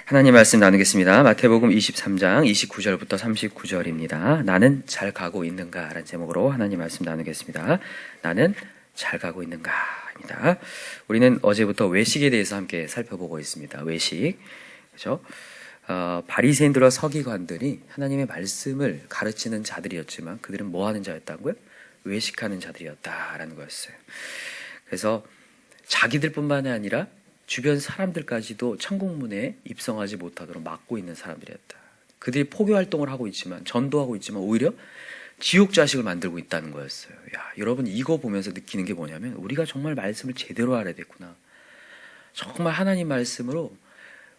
하나님 말씀 나누겠습니다. 마태복음 23장 29절부터 39절입니다. 나는 잘 가고 있는가? 라는 제목으로 하나님 말씀 나누겠습니다. 나는 잘 가고 있는가? 입니다. 우리는 어제부터 외식에 대해서 함께 살펴보고 있습니다. 외식. 그죠? 바리새인들과 서기관들이 하나님의 말씀을 가르치는 자들이었지만 그들은 뭐 하는 자였다고요? 외식하는 자들이었다라는 거였어요. 그래서 자기들뿐만이 아니라 주변 사람들까지도 천국문에 입성하지 못하도록 막고 있는 사람들이었다. 그들이 포교 활동을 하고 있지만, 전도하고 있지만 오히려 지옥 자식을 만들고 있다는 거였어요. 야, 여러분 이거 보면서 느끼는 게 뭐냐면 우리가 정말 말씀을 제대로 알아야겠구나. 정말 하나님 말씀으로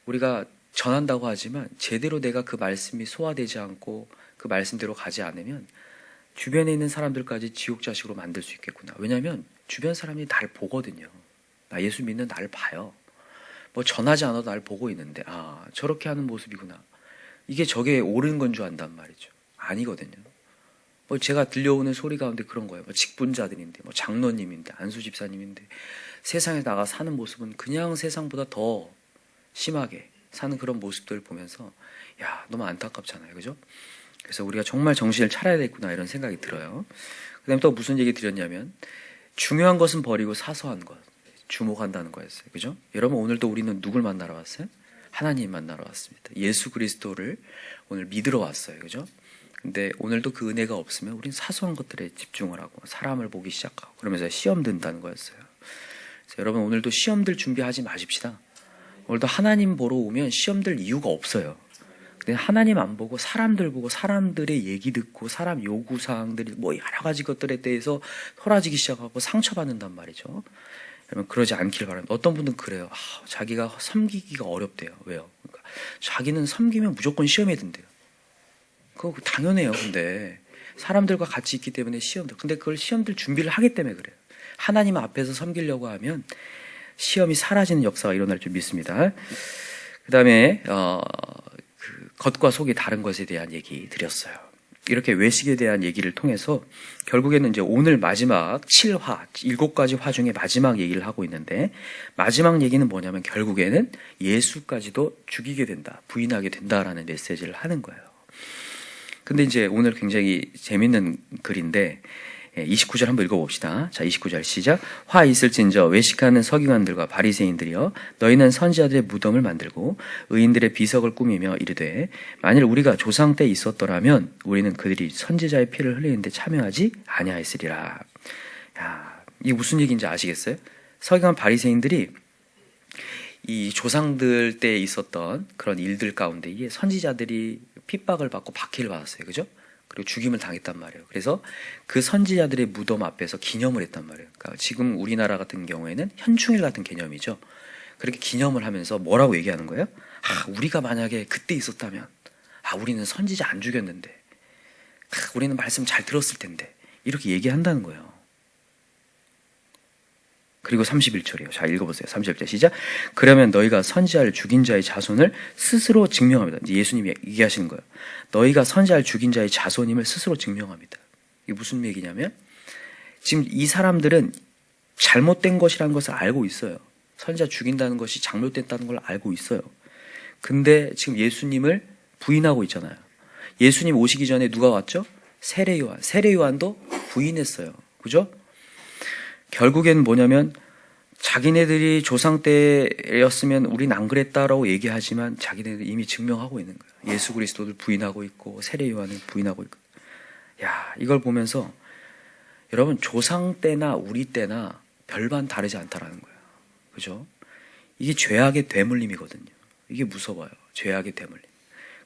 우리가 전한다고 하지만 제대로 내가 그 말씀이 소화되지 않고 그 말씀대로 가지 않으면 주변에 있는 사람들까지 지옥 자식으로 만들 수 있겠구나. 왜냐하면 주변 사람이 나를 보거든요. 나 예수 믿는 나를 봐요. 뭐 전하지 않아도 나를 보고 있는데 저렇게 하는 모습이구나. 이게 저게 옳은 건 줄 안단 말이죠. 아니거든요. 뭐 제가 들려오는 소리 가운데 그런 거예요. 뭐 직분자들인데, 뭐 장로님인데, 안수 집사님인데 세상에 나가 사는 모습은 그냥 세상보다 더 심하게 사는 그런 모습들을 보면서 야, 너무 안타깝잖아요. 그죠? 그래서 우리가 정말 정신을 차려야 되겠구나 이런 생각이 들어요. 그 다음에 또 무슨 얘기 드렸냐면 중요한 것은 버리고 사소한 것 주목한다는 거였어요. 그죠? 여러분 오늘도 우리는 누굴 만나러 왔어요? 하나님 만나러 왔습니다. 예수 그리스도를 오늘 믿으러 왔어요. 그죠? 근데 오늘도 그 은혜가 없으면 우린 사소한 것들에 집중을 하고 사람을 보기 시작하고 그러면서 시험 든다는 거였어요. 그래서 여러분 오늘도 시험들 준비하지 마십시다. 오늘도 하나님 보러 오면 시험 들 이유가 없어요. 근데 하나님 안 보고 사람들 보고 사람들의 얘기 듣고 사람 요구사항들이 뭐 여러 가지 것들에 대해서 토라지기 시작하고 상처받는단 말이죠. 여러분 그러지 않길 바랍니다. 어떤 분들은 그래요. 자기가 섬기기가 어렵대요. 왜요? 그러니까 자기는 섬기면 무조건 시험에 든대요. 그거 당연해요. 근데 사람들과 같이 있기 때문에 시험들. 근데 그걸 시험들 준비를 하기 때문에 그래요. 하나님 앞에서 섬기려고 하면 시험이 사라지는 역사가 일어날 줄 믿습니다. 그 다음에 겉과 속이 다른 것에 대한 얘기 드렸어요. 이렇게 외식에 대한 얘기를 통해서 결국에는 이제 오늘 마지막 7화, 7가지 화 중에 마지막 얘기를 하고 있는데 마지막 얘기는 뭐냐면 결국에는 예수까지도 죽이게 된다, 부인하게 된다라는 메시지를 하는 거예요. 근데 이제 오늘 굉장히 재밌는 글인데 29절 한번 읽어봅시다. 자, 29절 시작. 화 있을진저 외식하는 서기관들과 바리새인들이여 너희는 선지자들의 무덤을 만들고 의인들의 비석을 꾸미며 이르되 만일 우리가 조상 때 있었더라면 우리는 그들이 선지자의 피를 흘리는데 참여하지 아니하였으리라. 야, 이게 무슨 얘기인지 아시겠어요? 서기관 바리새인들이 이 조상들 때 있었던 그런 일들 가운데 이게 선지자들이 핍박을 받고 박해를 받았어요. 그죠? 그리고 죽임을 당했단 말이에요. 그래서 그 선지자들의 무덤 앞에서 기념을 했단 말이에요. 그러니까 지금 우리나라 같은 경우에는 현충일 같은 개념이죠. 그렇게 기념을 하면서 뭐라고 얘기하는 거예요? 우리가 만약에 그때 있었다면 우리는 선지자 안 죽였는데 우리는 말씀 잘 들었을 텐데 이렇게 얘기한다는 거예요. 그리고 31절이에요. 자, 읽어보세요. 31절 시작. 그러면 너희가 선지자를 죽인 자의 자손을 스스로 증명합니다. 이제 예수님이 얘기하시는 거예요. 너희가 선지자를 죽인 자의 자손임을 스스로 증명합니다. 이게 무슨 얘기냐면 지금 이 사람들은 잘못된 것이라는 것을 알고 있어요. 선지자 죽인다는 것이 잘못됐다는 걸 알고 있어요. 근데 지금 예수님을 부인하고 있잖아요. 예수님 오시기 전에 누가 왔죠? 세례 요한. 세례 요한도 부인했어요. 그죠? 결국엔 뭐냐면 자기네들이 조상 때였으면 우린 안 그랬다라고 얘기하지만 자기네들 이미 증명하고 있는 거예요. 예수 그리스도를 부인하고 있고 세례 요한을 부인하고 있고. 야, 이걸 보면서 여러분 조상 때나 우리 때나 별반 다르지 않다라는 거예요. 그죠? 이게 죄악의 되물림이거든요. 이게 무서워요. 죄악의 되물림.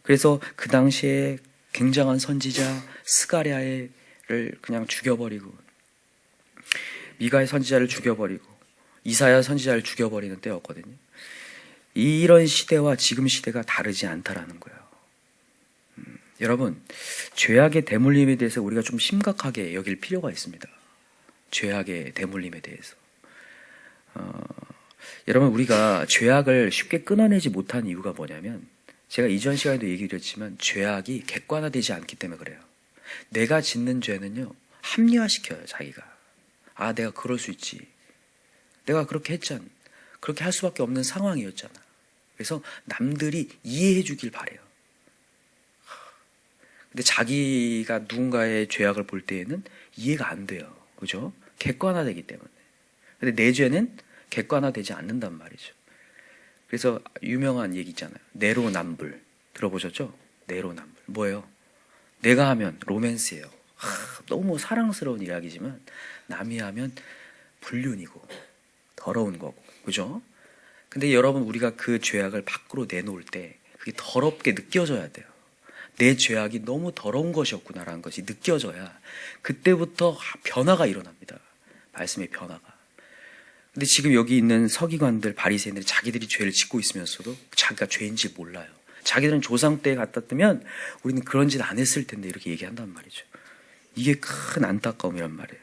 그래서 그 당시에 굉장한 선지자 스가랴를 그냥 죽여버리고 미가의 선지자를 죽여버리고 이사야 선지자를 죽여버리는 때였거든요. 이런 시대와 지금 시대가 다르지 않다라는 거예요. 여러분, 죄악의 대물림에 대해서 우리가 좀 심각하게 여길 필요가 있습니다. 죄악의 대물림에 대해서. 여러분, 우리가 죄악을 쉽게 끊어내지 못한 이유가 뭐냐면 제가 이전 시간에도 얘기 드렸지만 죄악이 객관화되지 않기 때문에 그래요. 내가 짓는 죄는요 합리화시켜요. 자기가. 내가 그럴 수 있지. 내가 그렇게 했잖아. 그렇게 할 수밖에 없는 상황이었잖아. 그래서 남들이 이해해 주길 바래요. 근데 자기가 누군가의 죄악을 볼 때에는 이해가 안 돼요. 그죠? 객관화되기 때문에. 근데 내 죄는 객관화되지 않는단 말이죠. 그래서 유명한 얘기 있잖아요. 내로남불. 들어보셨죠? 내로남불. 뭐예요? 내가 하면 로맨스예요. 너무 사랑스러운 이야기지만 남이 하면 불륜이고 더러운 거고. 그죠? 근데 여러분, 우리가 그 죄악을 밖으로 내놓을 때 그게 더럽게 느껴져야 돼요. 내 죄악이 너무 더러운 것이었구나라는 것이 느껴져야 그때부터 변화가 일어납니다. 말씀의 변화가. 근데 지금 여기 있는 서기관들, 바리새인들이 자기들이 죄를 짓고 있으면서도 자기가 죄인지 몰라요. 자기들은 조상 때에 갖다 뜨면 우리는 그런 짓 안 했을 텐데 이렇게 얘기한단 말이죠. 이게 큰 안타까움이란 말이에요.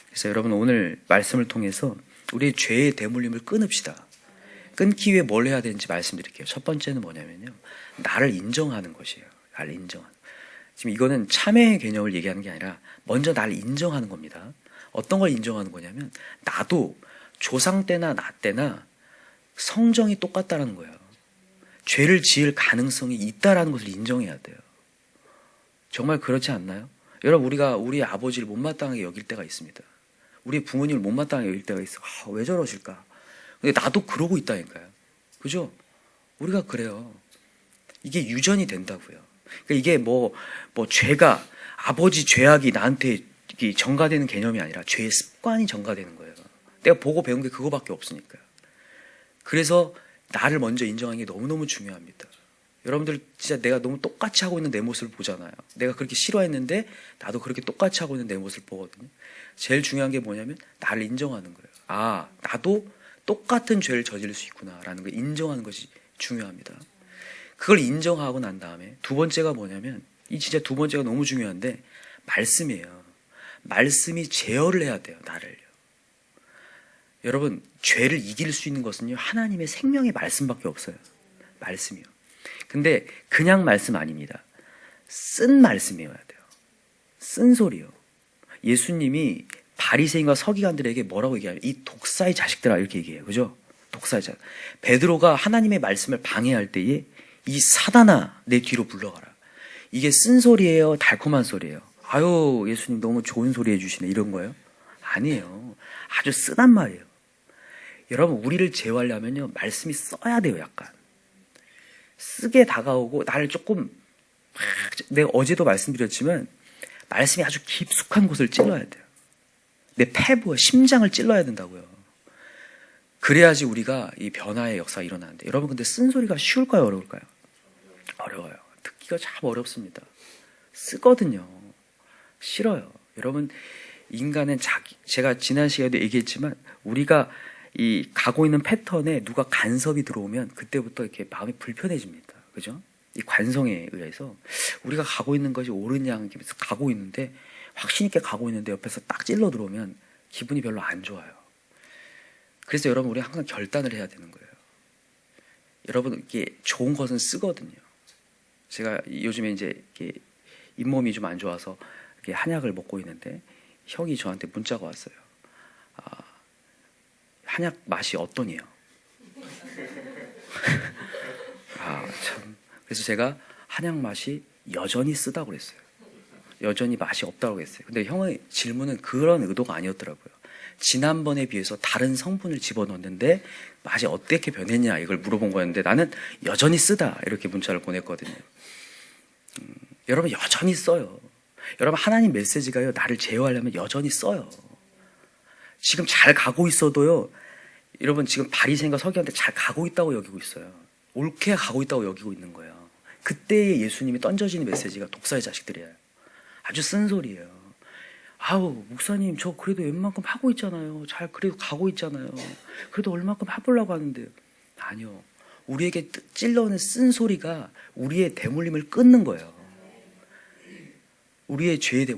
그래서 여러분, 오늘 말씀을 통해서 우리의 죄의 대물림을 끊읍시다. 끊기 위해 뭘 해야 되는지 말씀드릴게요. 첫 번째는 뭐냐면요, 나를 인정하는 것이에요. 나를 인정하는. 지금 이거는 참회의 개념을 얘기하는 게 아니라 먼저 나를 인정하는 겁니다. 어떤 걸 인정하는 거냐면, 나도 조상 때나 나 때나 성정이 똑같다라는 거예요. 죄를 지을 가능성이 있다라는 것을 인정해야 돼요. 정말 그렇지 않나요? 여러분, 우리가 우리 아버지를 못마땅하게 여길 때가 있습니다. 우리 부모님을 못마땅하게 여길 때가 있어. 왜 저러실까? 근데 나도 그러고 있다니까요. 그죠? 우리가 그래요. 이게 유전이 된다고요. 그러니까 이게 죄가, 아버지 죄악이 나한테 전가되는 개념이 아니라 죄의 습관이 전가되는 거예요. 내가 보고 배운 게 그거밖에 없으니까요. 그래서 나를 먼저 인정하는 게 너무너무 중요합니다. 여러분들 진짜 내가 너무 똑같이 하고 있는 내 모습을 보잖아요. 내가 그렇게 싫어했는데 나도 그렇게 똑같이 하고 있는 내 모습을 보거든요. 제일 중요한 게 뭐냐면 나를 인정하는 거예요. 아, 나도 똑같은 죄를 저지를 수 있구나라는 걸 인정하는 것이 중요합니다. 그걸 인정하고 난 다음에 두 번째가 뭐냐면, 이 진짜 두 번째가 너무 중요한데, 말씀이에요. 말씀이 제어를 해야 돼요, 나를요. 여러분, 죄를 이길 수 있는 것은요, 하나님의 생명의 말씀밖에 없어요. 말씀이요. 근데 그냥 말씀 아닙니다. 쓴 말씀이어야 돼요. 쓴 소리요. 예수님이 바리새인과 서기관들에게 뭐라고 얘기하냐면, 이 독사의 자식들아, 이렇게 얘기해요. 그죠? 독사의 자식. 베드로가 하나님의 말씀을 방해할 때에 이 사단아, 내 뒤로 물러가라. 이게 쓴 소리예요, 달콤한 소리예요? 아유, 예수님 너무 좋은 소리 해주시네, 이런 거예요? 아니에요. 아주 쓰단 말이에요. 여러분, 우리를 제어하려면요, 말씀이 써야 돼요. 약간 쓰게 다가오고, 나를 조금, 내가 어제도 말씀드렸지만 말씀이 아주 깊숙한 곳을 찔러야 돼요. 내 폐부, 심장을 찔러야 된다고요. 그래야지 우리가 이 변화의 역사가 일어나는데, 여러분, 근데 쓴소리가 쉬울까요, 어려울까요? 어려워요. 듣기가 참 어렵습니다. 쓰거든요. 싫어요. 여러분, 인간은 제가 지난 시간에도 얘기했지만, 우리가 이 가고 있는 패턴에 누가 간섭이 들어오면 그때부터 이렇게 마음이 불편해집니다. 그죠? 이 관성에 의해서 우리가 가고 있는 것이 옳은 양에서 가고 있는데, 확신 있게 가고 있는데 옆에서 딱 찔러 들어오면 기분이 별로 안 좋아요. 그래서 여러분, 우리 항상 결단을 해야 되는 거예요. 여러분, 이게 좋은 것은 쓰거든요. 제가 요즘에 이제 이렇게 잇몸이 좀 안 좋아서 이렇게 한약을 먹고 있는데, 형이 저한테 문자가 왔어요. 한약 맛이 어떠니요? 참. 그래서 제가 한약 맛이 여전히 쓰다고 그랬어요. 여전히 맛이 없다고 그랬어요. 근데 형의 질문은 그런 의도가 아니었더라고요. 지난번에 비해서 다른 성분을 집어넣었는데 맛이 어떻게 변했냐, 이걸 물어본 거였는데, 나는 여전히 쓰다, 이렇게 문자를 보냈거든요. 여러분, 여전히 써요. 여러분, 하나님 메시지가요, 나를 제어하려면 여전히 써요. 지금 잘 가고 있어도요, 여러분, 지금 바리새인과 서기관들 잘 가고 있다고 여기고 있어요. 옳게 가고 있다고 여기고 있는 거예요. 그때에 예수님이 던져지는 메시지가 독사의 자식들이에요. 아주 쓴소리예요. 아우, 목사님, 저 그래도 웬만큼 하고 있잖아요. 잘 그래도 가고 있잖아요. 그래도 얼마큼 해보려고 하는데요. 아니요. 우리에게 찔러오는 쓴소리가 우리의 대물림을 끊는 거예요. 우리의 죄의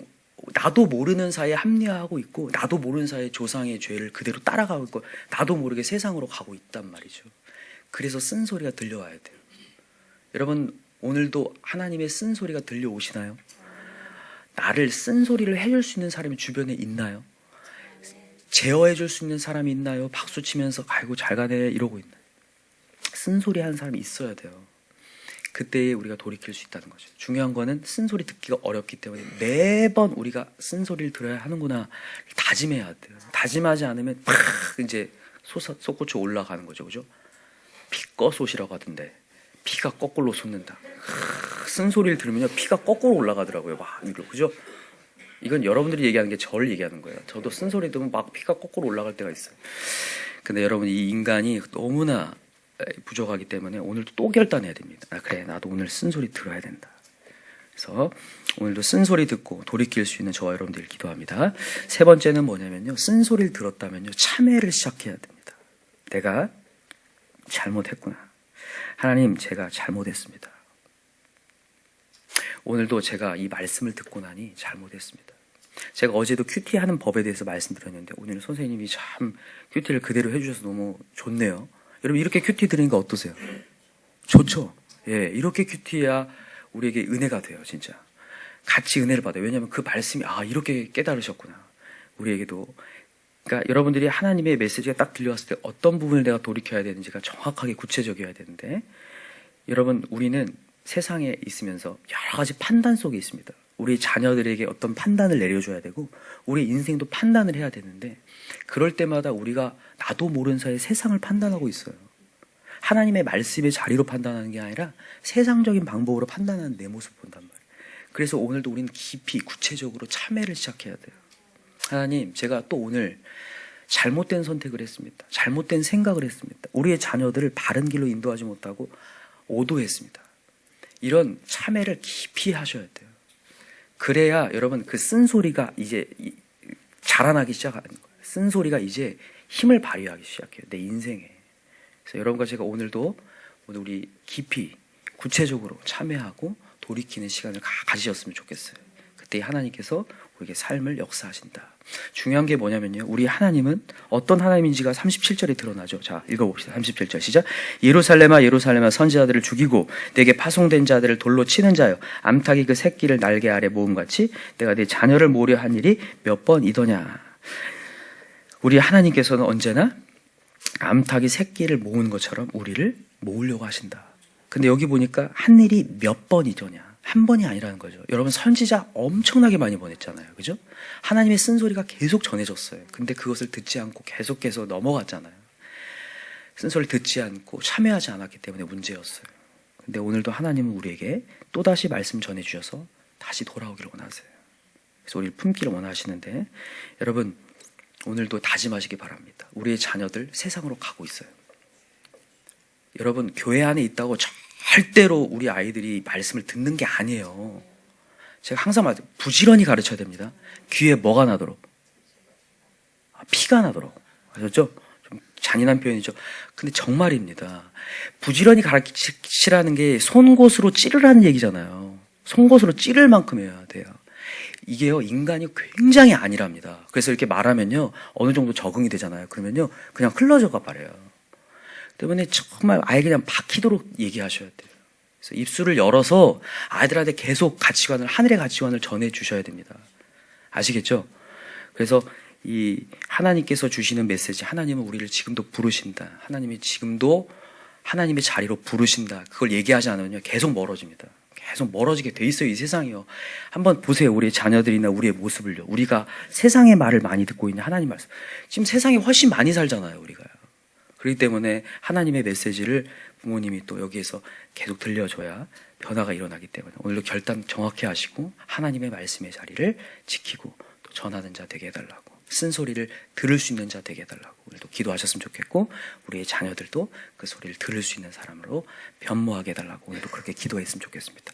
나도 모르는 사이에 합리화하고 있고, 나도 모르는 사이에 조상의 죄를 그대로 따라가고 있고, 나도 모르게 세상으로 가고 있단 말이죠. 그래서 쓴소리가 들려와야 돼요. 여러분, 오늘도 하나님의 쓴소리가 들려오시나요? 나를 쓴소리를 해줄 수 있는 사람이 주변에 있나요? 제어해줄 수 있는 사람이 있나요? 박수치면서 아이고 잘 가네 이러고 있나요? 쓴소리 하는 사람이 있어야 돼요. 그때에 우리가 돌이킬 수 있다는 거죠. 중요한 거는 쓴소리 듣기가 어렵기 때문에 매번 우리가 쓴소리를 들어야 하는구나 다짐해야 돼요. 다짐하지 않으면 팍 이제 솟구쳐 올라가는 거죠. 그죠? 피꺼 솟이라고 하던데 피가 거꾸로 솟는다. 쓴소리를 들으면요 피가 거꾸로 올라가더라고요. 막 이거 그죠? 이건 여러분들이 얘기하는 게 저를 얘기하는 거예요. 저도 쓴소리 들으면 막 피가 거꾸로 올라갈 때가 있어요. 근데 여러분 이 인간이 너무나 부족하기 때문에 오늘도 또 결단해야 됩니다. 아 그래 나도 오늘 쓴소리 들어야 된다. 그래서 오늘도 쓴소리 듣고 돌이킬 수 있는 저와 여러분들 기도합니다. 세 번째는 뭐냐면요. 쓴소리를 들었다면요. 참회를 시작해야 됩니다. 내가 잘못했구나. 하나님 제가 잘못했습니다. 오늘도 제가 이 말씀을 듣고 나니 잘못했습니다. 제가 어제도 큐티 하는 법에 대해서 말씀드렸는데 오늘 선생님이 참 큐티를 그대로 해주셔서 너무 좋네요. 여러분 이렇게 큐티 들으니까 어떠세요? 좋죠? 예, 이렇게 큐티야 우리에게 은혜가 돼요. 진짜 같이 은혜를 받아요. 왜냐하면 그 말씀이 이렇게 깨달으셨구나. 우리에게도 그러니까 여러분들이 하나님의 메시지가 딱 들려왔을 때 어떤 부분을 내가 돌이켜야 되는지가 정확하게 구체적이어야 되는데 여러분 우리는 세상에 있으면서 여러 가지 판단 속에 있습니다. 우리 자녀들에게 어떤 판단을 내려줘야 되고 우리 인생도 판단을 해야 되는데 그럴 때마다 우리가 나도 모르는 사이에 세상을 판단하고 있어요. 하나님의 말씀의 자리로 판단하는 게 아니라 세상적인 방법으로 판단하는 내 모습 본단 말이에요. 그래서 오늘도 우리는 깊이 구체적으로 참회를 시작해야 돼요. 하나님 제가 또 오늘 잘못된 선택을 했습니다. 잘못된 생각을 했습니다. 우리의 자녀들을 바른 길로 인도하지 못하고 오도했습니다. 이런 참회를 깊이 하셔야 돼요. 그래야 여러분 그 쓴소리가 이제 자라나기 시작하는 거예요. 쓴소리가 이제 힘을 발휘하기 시작해요. 내 인생에. 그래서 여러분과 제가 오늘도 오늘 우리 깊이 구체적으로 참회하고 돌이키는 시간을 가지셨으면 좋겠어요. 그때 하나님께서 우리에게 삶을 역사하신다. 중요한 게 뭐냐면요. 우리 하나님은 어떤 하나님인지가 37절에 드러나죠. 자, 읽어봅시다. 37절 시작. 예루살렘아 예루살렘아 선지자들을 죽이고 내게 파송된 자들을 돌로 치는 자여 암탉이 그 새끼를 날개 아래 모음같이 내가 네 자녀를 모으려 한 일이 몇 번이더냐. 우리 하나님께서는 언제나 암탉이 새끼를 모은 것처럼 우리를 모으려고 하신다. 근데 여기 보니까 한 일이 몇 번이더냐. 한 번이 아니라는 거죠. 여러분 선지자 엄청나게 많이 보냈잖아요. 그죠? 하나님의 쓴소리가 계속 전해졌어요. 근데 그것을 듣지 않고 계속해서 넘어갔잖아요. 쓴소리를 듣지 않고 참여하지 않았기 때문에 문제였어요. 근데 오늘도 하나님은 우리에게 또다시 말씀 전해주셔서 다시 돌아오기를 원하세요. 그래서 우리를 품기를 원하시는데 여러분 오늘도 다짐하시기 바랍니다. 우리의 자녀들 세상으로 가고 있어요. 여러분 교회 안에 있다고 절대로 우리 아이들이 말씀을 듣는 게 아니에요. 제가 항상 말해요. 부지런히 가르쳐야 됩니다. 귀에 뭐가 나도록? 피가 나도록. 아셨죠? 좀 잔인한 표현이죠. 근데 정말입니다. 부지런히 가르치라는 게 송곳으로 찌르라는 얘기잖아요. 송곳으로 찌를 만큼 해야 돼요. 이게요, 인간이 굉장히 안일합니다. 그래서 이렇게 말하면요, 어느 정도 적응이 되잖아요. 그러면요, 그냥 흘러져가 버려요. 때문에 정말 아예 그냥 박히도록 얘기하셔야 돼요. 그래서 입술을 열어서 아이들한테 계속 가치관을, 하늘의 가치관을 전해주셔야 됩니다. 아시겠죠? 그래서 이 하나님께서 주시는 메시지, 하나님은 우리를 지금도 부르신다. 하나님이 지금도 하나님의 자리로 부르신다. 그걸 얘기하지 않으면 계속 멀어집니다. 계속 멀어지게 돼 있어요, 이 세상이요. 한번 보세요, 우리의 자녀들이나 우리의 모습을요. 우리가 세상의 말을 많이 듣고 있는 하나님 말씀. 지금 세상에 훨씬 많이 살잖아요, 우리가요. 그렇기 때문에 하나님의 메시지를 부모님이 또 여기에서 계속 들려줘야 변화가 일어나기 때문에 오늘도 결단 정확히 하시고 하나님의 말씀의 자리를 지키고 또 전하는 자 되게 해달라고, 쓴소리를 들을 수 있는 자 되게 해달라고 오늘도 기도하셨으면 좋겠고, 우리의 자녀들도 그 소리를 들을 수 있는 사람으로 변모하게 해달라고 오늘도 그렇게 기도했으면 좋겠습니다.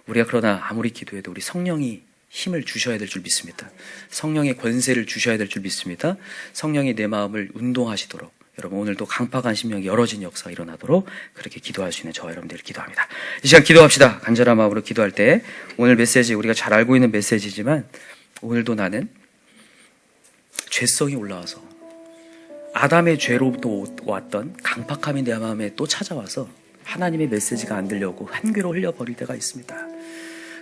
우리가 그러나 아무리 기도해도 우리 성령이 힘을 주셔야 될 줄 믿습니다. 성령의 권세를 주셔야 될 줄 믿습니다. 성령이 내 마음을 운동하시도록 여러분 오늘도 강팍한 심령이 열어진 역사가 일어나도록 그렇게 기도할 수 있는 저와 여러분들을 기도합니다. 이 시간 기도합시다. 간절한 마음으로 기도할 때 오늘 메시지, 우리가 잘 알고 있는 메시지지만 오늘도 나는 죄성이 올라와서 아담의 죄로부터 왔던 강팍함이 내 마음에 또 찾아와서 하나님의 메시지가 안 들려고 한귀로 흘려버릴 때가 있습니다.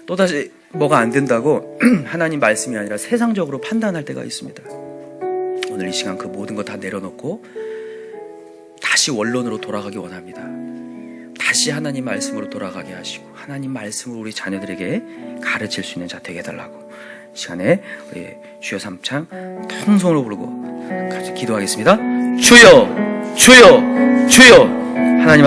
또다시 뭐가 안 된다고 하나님 말씀이 아니라 세상적으로 판단할 때가 있습니다. 오늘 이 시간 그 모든 거 다 내려놓고 다시 다시 원론으로 돌아가기 원합니다. 다시 하나님 말씀으로 돌아가게 하시고 하나님 말씀으로 우리 자녀들에게 가르칠 수 있는 자 되게 해달라고 시간에 우리 주여 삼창 통성으로 부르고 같이 기도하겠습니다. 주여 주여 주여. 하나님